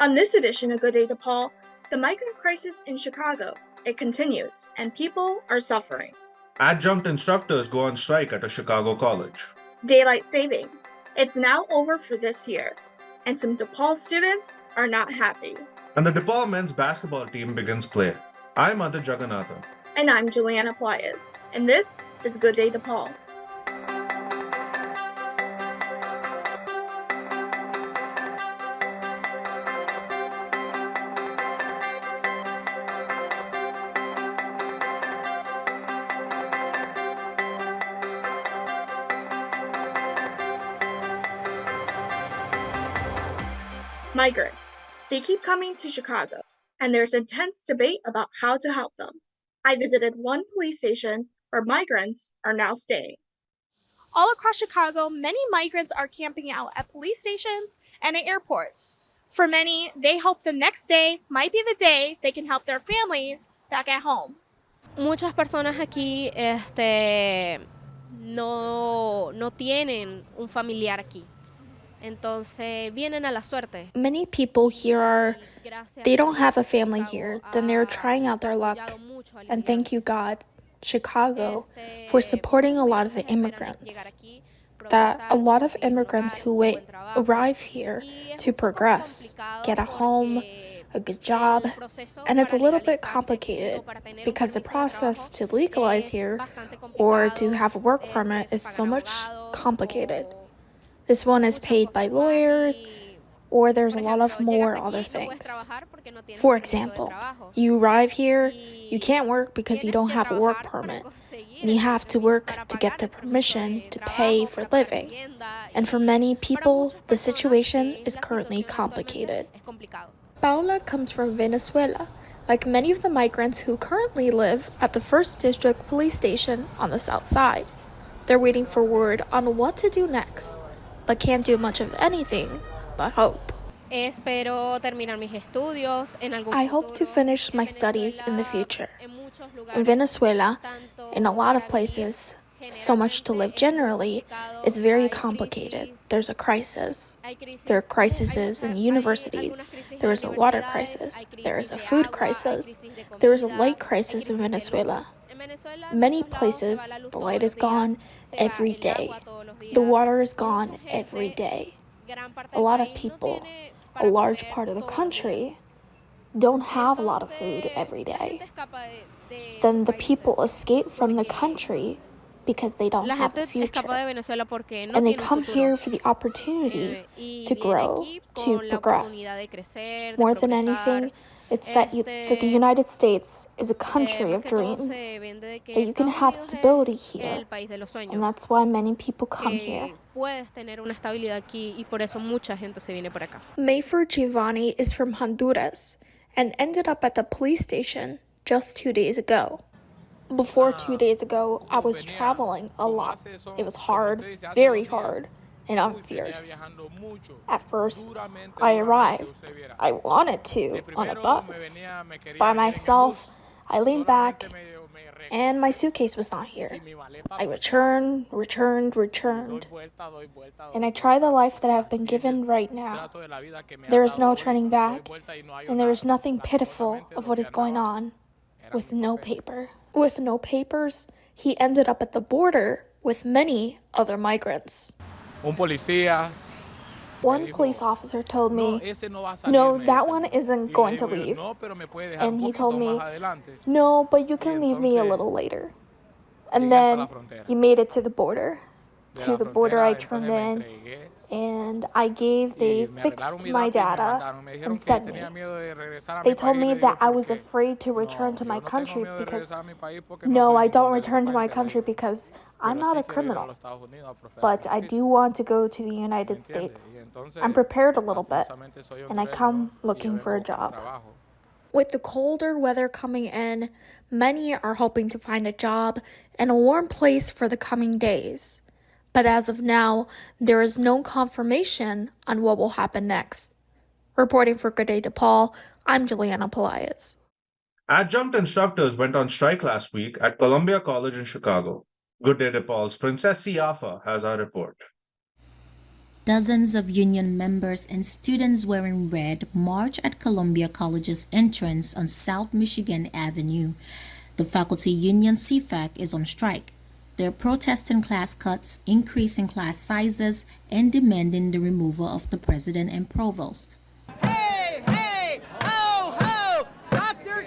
On this edition of Good Day DePaul, the migrant crisis in Chicago, it continues, and people are suffering. Adjunct instructors go on strike at a Chicago college. Daylight savings, it's now over for this year, and some DePaul students are not happy. And the DePaul men's basketball team begins play. I'm Aditya Jagannathan. And I'm Juliana Playas, and this is Good Day DePaul. Migrants. They keep coming to Chicago, and there's intense debate about how to help them. I visited one police station where migrants are now staying. All across Chicago, many migrants are camping out at police stations and at airports. For many, they hope the next day might be the day they can help their families back at home. Muchas personas aquí no tienen un familiar aquí. Entonces vienen a la suerte. Many people here they don't have a family here, then they're trying out their luck. And thank you, God, Chicago, for supporting a lot of the immigrants. That a lot of immigrants who arrive here to progress, get a home, a good job, and it's a little bit complicated because the process to legalize here or to have a work permit is so much complicated. This one is paid by lawyers, or there's a lot of more other things. For example, you arrive here, you can't work because you don't have a work permit, and you have to work to get the permission to pay for living. And for many people, the situation is currently complicated. Paula comes from Venezuela, like many of the migrants who currently live at the 1st District Police Station on the south side. They're waiting for word on what to do next, but can't do much of anything but hope. I hope to finish my studies in the future. In Venezuela, in a lot of places, so much to live generally is very complicated. There's a crisis. There are crises in universities. There is a water crisis. There is a food crisis. There is a light crisis in Venezuela. Many places, the light is gone every day. The water is gone every day. A lot of people, a large part of the country, don't have a lot of food every day. Then the people escape from the country because they don't have a future. And they come here for the opportunity to grow, to progress. More than anything, it's that the United States is a country of dreams, that you can have stability here, and that's why many people come here. Mayfer Giovanni is from Honduras and ended up at the police station just 2 days ago. Before 2 days ago, I was traveling a lot. It was hard, very hard. And I'm fierce. At first, I arrived. I wanted to on a bus. By myself, I leaned back, and my suitcase was not here. I returned, and I try the life that I've been given right now. There is no turning back, and there is nothing pitiful of what is going on. With no paper. With no papers, he ended up at the border with many other migrants. One police officer told me, no, that one isn't going to leave. And he told me, no, but you can leave me a little later. And then he made it to the border. To the border I turned in, and they fixed my data and sent me. They told me that I was afraid to return to my country because, no, I don't return to my country because I'm not a criminal, but I do want to go to the United States. I'm prepared a little bit, and I come looking for a job. With the colder weather coming in, many are hoping to find a job and a warm place for the coming days. But as of now, there is no confirmation on what will happen next. Reporting for Good Day DePaul, I'm Juliana Playas. Adjunct instructors went on strike last week at Columbia College in Chicago. Good Day DePaul's Princess Siafa has our report. Dozens of union members and students wearing red march at Columbia College's entrance on South Michigan Avenue. The faculty union CFAC is on strike. They're protesting class cuts, increasing class sizes, and demanding the removal of the president and provost. Hey, hey, ho, ho, Dr.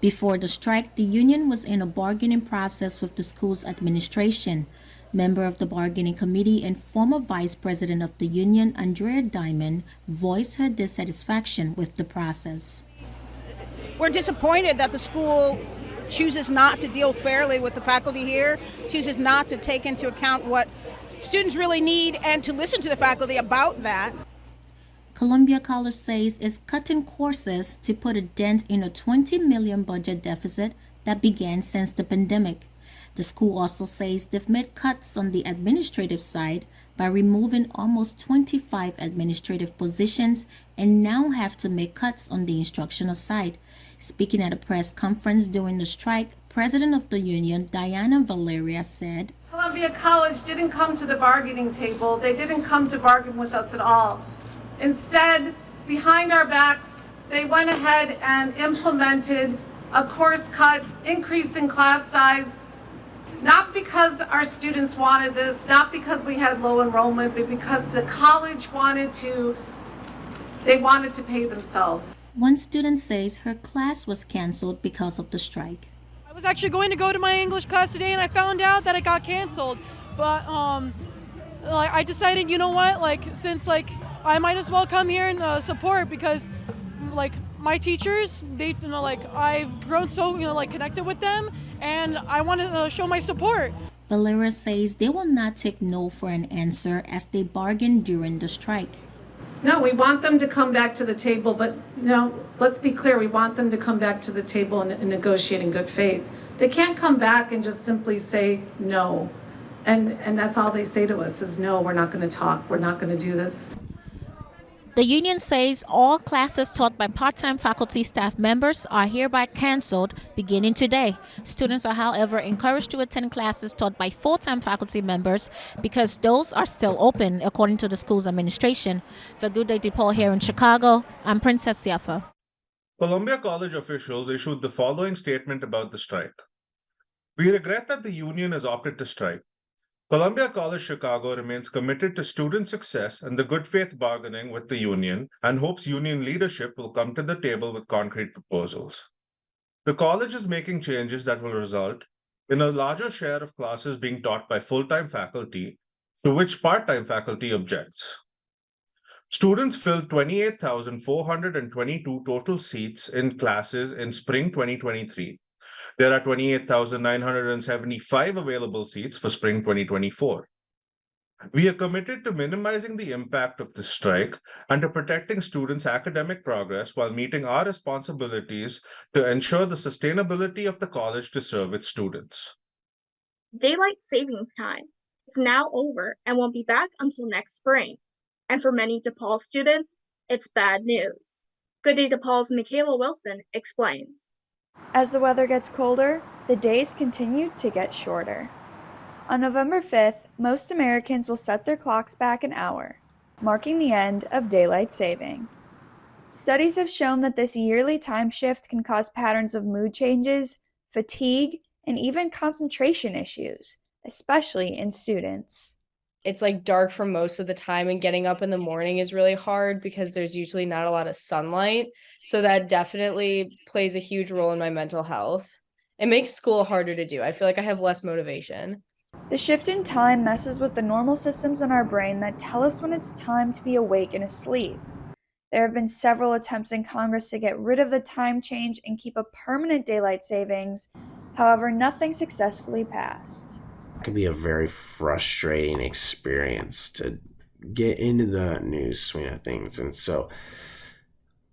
Before the strike, the union was in a bargaining process with the school's administration. Member of the bargaining committee and former vice president of the union, Andrea Diamond, voiced her dissatisfaction with the process. We're disappointed that the school chooses not to deal fairly with the faculty here, chooses not to take into account what students really need and to listen to the faculty about that. Columbia College says it's cutting courses to put a dent in a $20 million budget deficit that began since the pandemic. The school also says they've made cuts on the administrative side by removing almost 25 administrative positions and now have to make cuts on the instructional side. Speaking at a press conference during the strike, president of the union, Diana Valeria, said, Columbia College didn't come to the bargaining table. They didn't come to bargain with us at all. Instead, behind our backs, they went ahead and implemented a course cut, increase in class size, not because our students wanted this, not because we had low enrollment, but because the college wanted to pay themselves. One student says her class was canceled because of the strike. I was actually going to go to my English class today and I found out that it got canceled. But I decided, you know what, since I might as well come here and support because my teachers, they I've grown so connected with them and I want to show my support. Valeria says they will not take no for an answer as they bargain during the strike. No, we want them to come back to the table, but let's be clear, we want them to come back to the table and negotiate in good faith. They can't come back and just simply say no. And that's all they say to us is no, we're not going to talk, we're not going to do this. The union says all classes taught by part-time faculty staff members are hereby canceled beginning today. Students are, however, encouraged to attend classes taught by full-time faculty members because those are still open, according to the school's administration. For Good Day DePaul here in Chicago, I'm Princess Siafa. Columbia College officials issued the following statement about the strike. We regret that the union has opted to strike. Columbia College Chicago remains committed to student success and the good faith bargaining with the union and hopes union leadership will come to the table with concrete proposals. The college is making changes that will result in a larger share of classes being taught by full-time faculty, to which part-time faculty objects. Students filled 28,422 total seats in classes in spring 2023. There are 28,975 available seats for spring 2024. We are committed to minimizing the impact of this strike and to protecting students' academic progress while meeting our responsibilities to ensure the sustainability of the college to serve its students. Daylight savings time is now over and won't be back until next spring. And for many DePaul students, it's bad news. Good Day DePaul's Michaela Wilson explains. As the weather gets colder, the days continue to get shorter. On November 5th, most Americans will set their clocks back an hour, marking the end of daylight saving. Studies have shown that this yearly time shift can cause patterns of mood changes, fatigue, and even concentration issues, especially in students. It's dark for most of the time, and getting up in the morning is really hard because there's usually not a lot of sunlight. So that definitely plays a huge role in my mental health. It makes school harder to do. I feel like I have less motivation. The shift in time messes with the normal systems in our brain that tell us when it's time to be awake and asleep. There have been several attempts in Congress to get rid of the time change and keep a permanent daylight savings. However, nothing successfully passed. It can be a very frustrating experience to get into the news swing of things. And so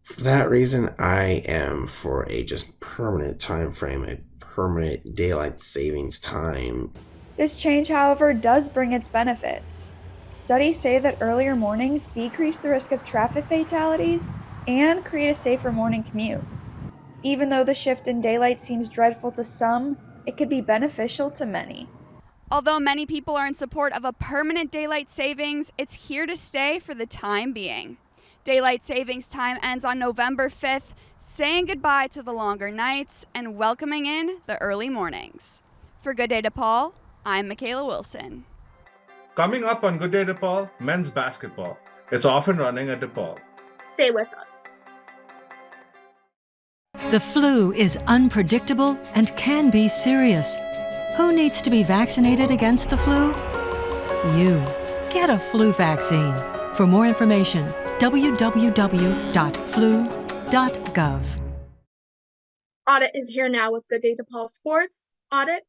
for that reason, I am for a just permanent time frame, a permanent daylight savings time. This change, however, does bring its benefits. Studies say that earlier mornings decrease the risk of traffic fatalities and create a safer morning commute. Even though the shift in daylight seems dreadful to some, it could be beneficial to many. Although many people are in support of a permanent daylight savings, it's here to stay for the time being. Daylight savings time ends on November 5th, saying goodbye to the longer nights and welcoming in the early mornings. For Good Day DePaul, I'm Michaela Wilson. Coming up on Good Day DePaul, men's basketball. It's off and running at DePaul. Stay with us. The flu is unpredictable and can be serious. Who needs to be vaccinated against the flu? You. Get a flu vaccine. For more information, www.flu.gov. Audit is here now with Good Day DePaul Sports. Audit.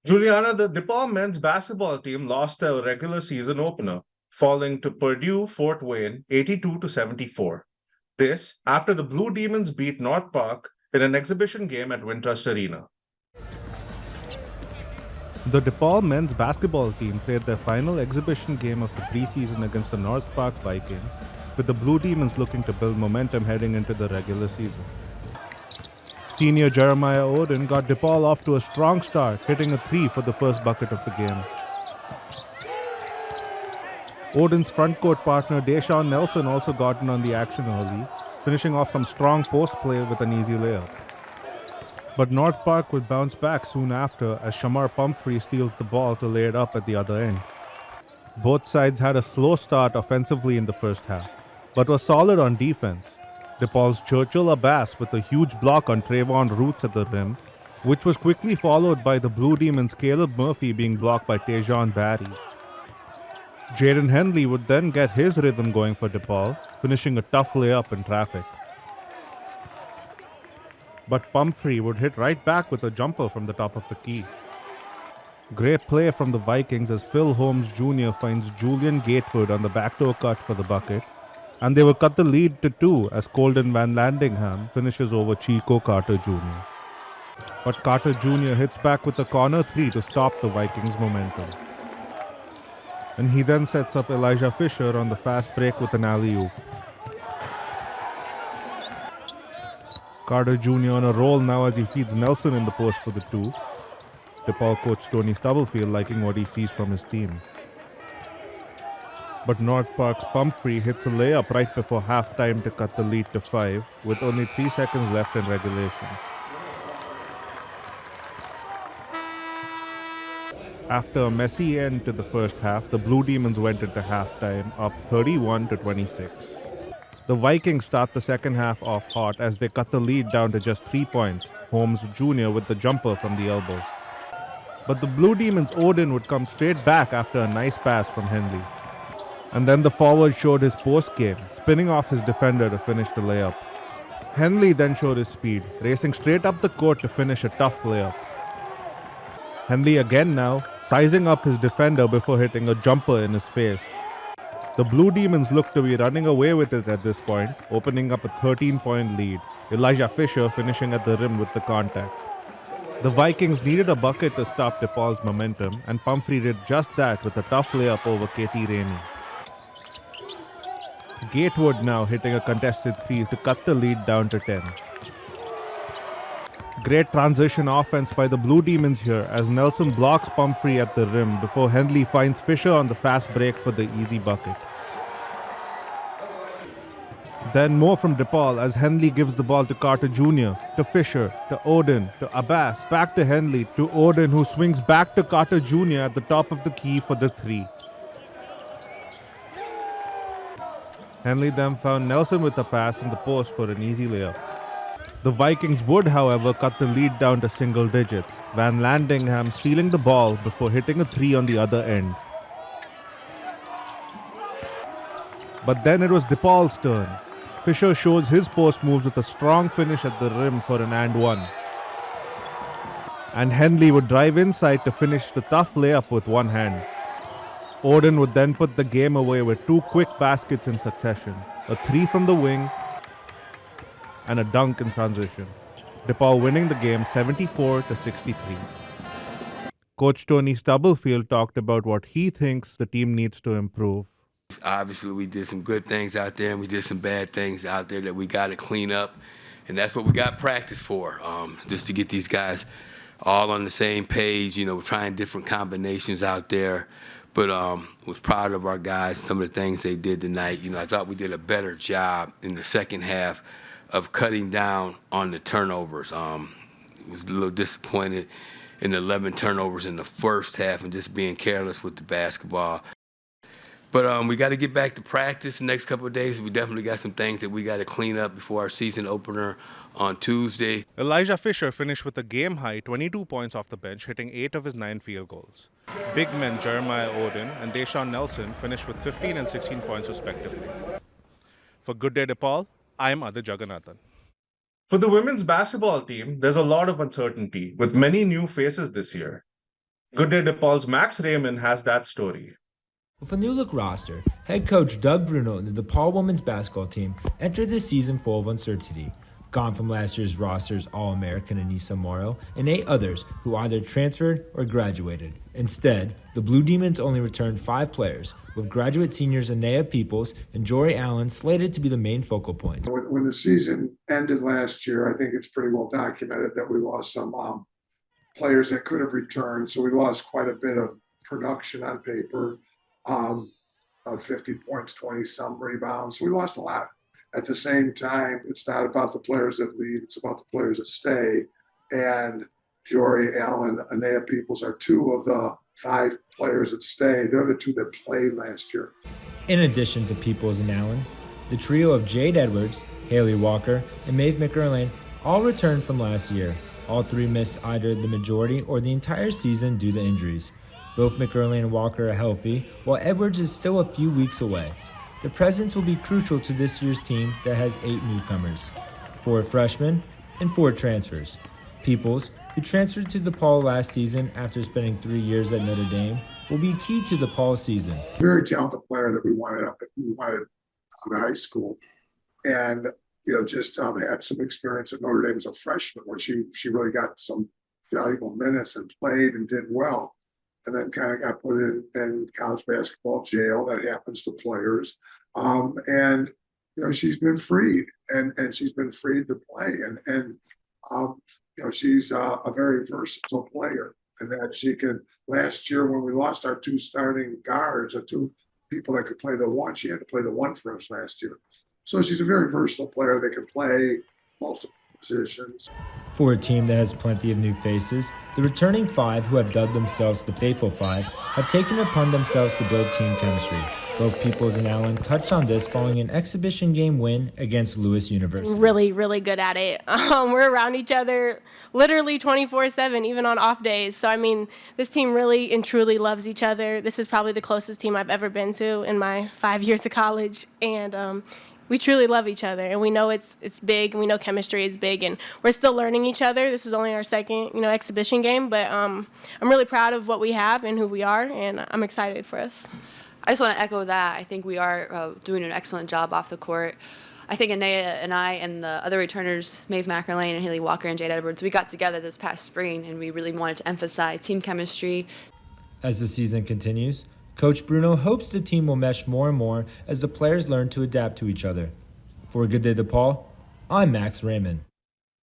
Juliana, the DePaul men's basketball team lost their regular season opener, falling to Purdue Fort Wayne 82-74. This after the Blue Demons beat North Park in an exhibition game at Wintrust Arena. The DePaul men's basketball team played their final exhibition game of the preseason against the North Park Vikings, with the Blue Demons looking to build momentum heading into the regular season. Senior Jeremiah Oden got DePaul off to a strong start, hitting a 3 for the first bucket of the game. Oden's frontcourt partner Deshaun Nelson also got in on the action early, finishing off some strong post play with an easy layup. But North Park would bounce back soon after as Shamar Pumphrey steals the ball to lay it up at the other end. Both sides had a slow start offensively in the first half, but were solid on defense. DePaul's Churchill Abbas with a huge block on Trayvon Roots at the rim, which was quickly followed by the Blue Demons' Caleb Murphy being blocked by Tejon Barry. Jaden Henley would then get his rhythm going for DePaul, finishing a tough layup in traffic. But Pumphrey would hit right back with a jumper from the top of the key. Great play from the Vikings as Phil Holmes Jr. finds Julian Gatewood on the backdoor cut for the bucket, and they will cut the lead to 2 as Colden Van Landingham finishes over Chico Carter Jr. But Carter Jr. hits back with a corner 3 to stop the Vikings' momentum. And he then sets up Elijah Fisher on the fast break with an alley-oop. Carter Jr. on a roll now as he feeds Nelson in the post for the 2. DePaul coach Tony Stubblefield liking what he sees from his team. But North Park's Pumphrey hits a layup right before halftime to cut the lead to 5, with only 3 seconds left in regulation. After a messy end to the first half, the Blue Demons went into halftime up 31-26. The Vikings start the second half off hot as they cut the lead down to just 3 points, Holmes Jr. with the jumper from the elbow. But the Blue Demons' Oden would come straight back after a nice pass from Henley. And then the forward showed his post game, spinning off his defender to finish the layup. Henley then showed his speed, racing straight up the court to finish a tough layup. Henley again now, sizing up his defender before hitting a jumper in his face. The Blue Demons looked to be running away with it at this point, opening up a 13-point lead, Elijah Fisher finishing at the rim with the contact. The Vikings needed a bucket to stop DePaul's momentum, and Pumphrey did just that with a tough layup over Katie Ramey. Gatewood now hitting a contested 3 to cut the lead down to 10. Great transition offense by the Blue Demons here as Nelson blocks Pumphrey at the rim before Henley finds Fisher on the fast break for the easy bucket. Then more from DePaul as Henley gives the ball to Carter Jr., to Fisher, to Oden, to Abbas, back to Henley, to Oden who swings back to Carter Jr. at the top of the key for the 3. Henley then found Nelson with a pass in the post for an easy layup. The Vikings would, however, cut the lead down to single digits, Van Landingham stealing the ball before hitting a 3 on the other end. But then it was DePaul's turn. Fisher shows his post moves with a strong finish at the rim for an and 1. And Henley would drive inside to finish the tough layup with one hand. Oden would then put the game away with 2 quick baskets in succession, a 3 from the wing and a dunk in transition. DePaul winning the game 74-63. Coach Tony Stubblefield talked about what he thinks the team needs to improve. Obviously, we did some good things out there, and we did some bad things out there that we got to clean up, and that's what we got practice for, just to get these guys all on the same page, trying different combinations out there. But was proud of our guys, some of the things they did tonight. I thought we did a better job in the second half of cutting down on the turnovers. Was a little disappointed in the 11 turnovers in the first half and just being careless with the basketball. But we got to get back to practice the next couple of days. We definitely got some things that we got to clean up before our season opener on Tuesday. Elijah Fisher finished with a game-high 22 points off the bench, hitting 8 of his 9 field goals. Big men Jeremiah Odin and Deshaun Nelson finished with 15 and 16 points respectively. For Good Day DePaul, I'm Adit Jagannathan. For the women's basketball team, there's a lot of uncertainty, with many new faces this year. Good Day DePaul's Max Raymond has that story. With a new-look roster, head coach Doug Bruno and the DePaul women's basketball team entered this season full of uncertainty. Gone from last year's roster's All-American Anissa Morrow and 8 others who either transferred or graduated. Instead, the Blue Demons only returned 5 players, with graduate seniors Anea Peoples and Jory Allen slated to be the main focal points. When the season ended last year, I think it's pretty well documented that we lost some players that could have returned, so we lost quite a bit of production on paper. About 50 points, 20-some rebounds. So we lost a lot. At the same time, it's not about the players that leave, it's about the players that stay. And Jory Allen, Anea Peoples are 2 of the 5 players that stay. They're the 2 that played last year. In addition to Peoples and Allen, the trio of Jade Edwards, Haley Walker, and Maeve McErlane all returned from last year. All 3 missed either the majority or the entire season due to injuries. Both McErlane and Walker are healthy, while Edwards is still a few weeks away. The presence will be crucial to this year's team that has 8 newcomers, 4 freshmen, and 4 transfers. Peoples, who transferred to DePaul last season after spending 3 years at Notre Dame, will be key to DePaul's season. Very talented player that we wanted out of high school, and just had some experience at Notre Dame as a freshman, where she really got some valuable minutes and played and did well. And then kind of got put in college basketball jail. That happens to players. And she's been freed, and she's been freed to play. And she's a very versatile player, and that she can. Last year, when we lost our 2 starting guards, or 2 people that could play the 1, she had to play the 1 for us last year. So she's a very versatile player that can play multiple positions. For a team that has plenty of new faces, the returning 5 who have dubbed themselves the Faithful 5 have taken it upon themselves to build team chemistry. Both Peoples and Allen touched on this following an exhibition game win against Lewis University. Really, really good at it. We're around each other literally 24/7, even on off days. So, this team really and truly loves each other. This is probably the closest team I've ever been to in my 5 years of college. And we truly love each other, and we know it's big, and we know chemistry is big, and we're still learning each other. This is only our second, exhibition game, but I'm really proud of what we have and who we are, and I'm excited for us. I just want to echo that. I think we are doing an excellent job off the court. I think Anea and I and the other returners, Maeve McErlane and Haley Walker and Jade Edwards, we got together this past spring, and we really wanted to emphasize team chemistry. As the season continues, Coach Bruno hopes the team will mesh more and more as the players learn to adapt to each other. For Good Day DePaul, I'm Max Raymond.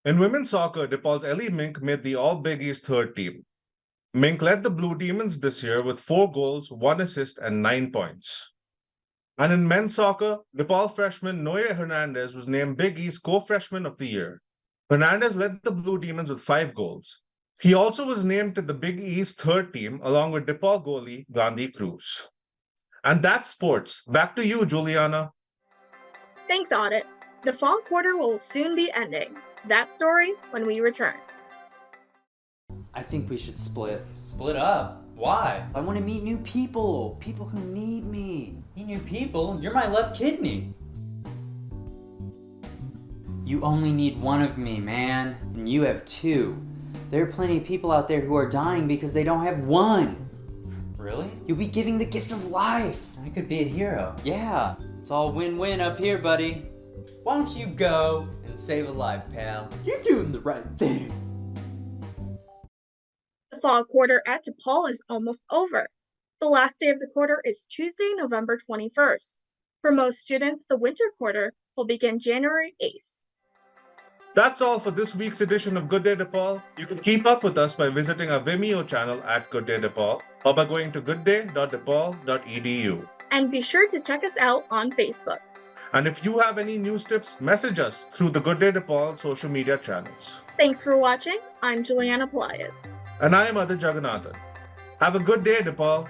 In women's soccer, DePaul's Ellie Mink made the All-Big East 3rd team. Mink led the Blue Demons this year with 4 goals, 1 assist, and 9 points. And in men's soccer, DePaul freshman Noe Hernandez was named Big East Co-Freshman of the Year. Hernandez led the Blue Demons with 5 goals. He also was named to the Big East 3rd team along with DePaul goalie Gandhi Cruz. And that's sports. Back to you, Juliana. Thanks, Audit. The fall quarter will soon be ending. That story when we return. I think we should split. Split up? Why? I want to meet new people. People who need me. Meet new people? You're my left kidney. You only need one of me, man. And you have 2. There are plenty of people out there who are dying because they don't have one. Really? You'll be giving the gift of life. I could be a hero. Yeah. It's all win-win up here, buddy. Why don't you go and save a life, pal? You're doing the right thing. The fall quarter at DePaul is almost over. The last day of the quarter is Tuesday, November 21st. For most students, the winter quarter will begin January 8th. That's all for this week's edition of Good Day DePaul. You can keep up with us by visiting our Vimeo channel at Good Day DePaul or by going to goodday.depaul.edu. And be sure to check us out on Facebook. And if you have any news tips, message us through the Good Day DePaul social media channels. Thanks for watching. I'm Juliana Pelaez. And I am Adjunct. Have a good day, DePaul.